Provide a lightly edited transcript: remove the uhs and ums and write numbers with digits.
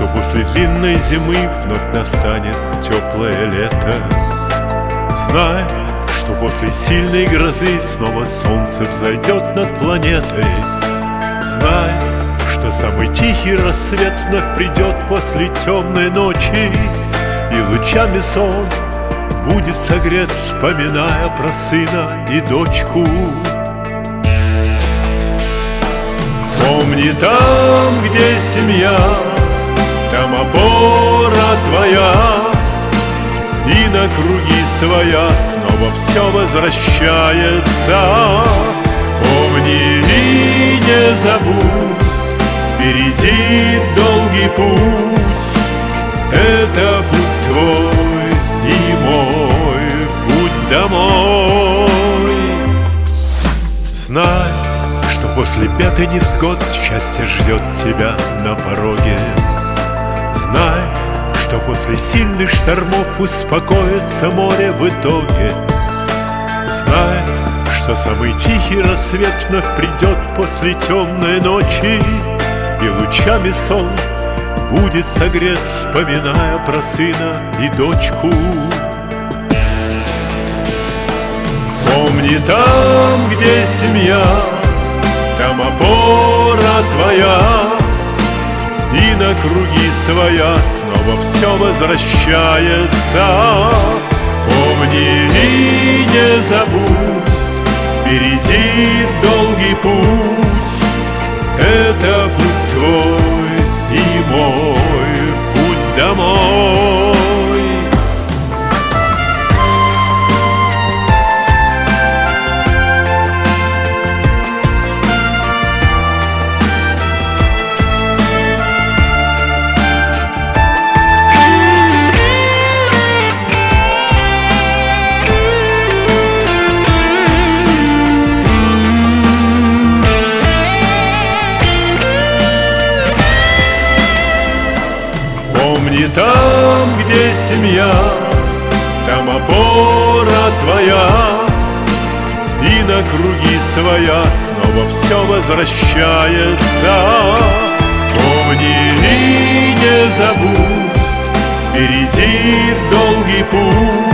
что после длинной зимы вновь настанет теплое лето. Знай, что после сильной грозы снова солнце взойдет над планетой. Знай, что самый тихий рассвет вновь придет после темной ночи, и лучами сон будет согрет, вспоминая про сына и дочку. Помни, там, где семья, там опора твоя, и на круги своя снова все возвращается. Помни и не забудь, впереди долгий путь. Это путь твой и мой, путь домой. Знай, что после пятой невзгод счастье ждет тебя на пороге. Знай, что после сильных штормов успокоится море в итоге. Знай, что самый тихий рассвет вновь придет после темной ночи, и лучами сон будет согрет, вспоминая про сына и дочку. Помни, там, где семья, там опора твоя, и на круги своя снова все возвращается. Помни и не забудь, впереди долгий путь. Это путь твой и мой, путь домой. Помни, там, где семья, там опора твоя, и на круги своя снова все возвращается. Помни и не забудь, впереди долгий путь.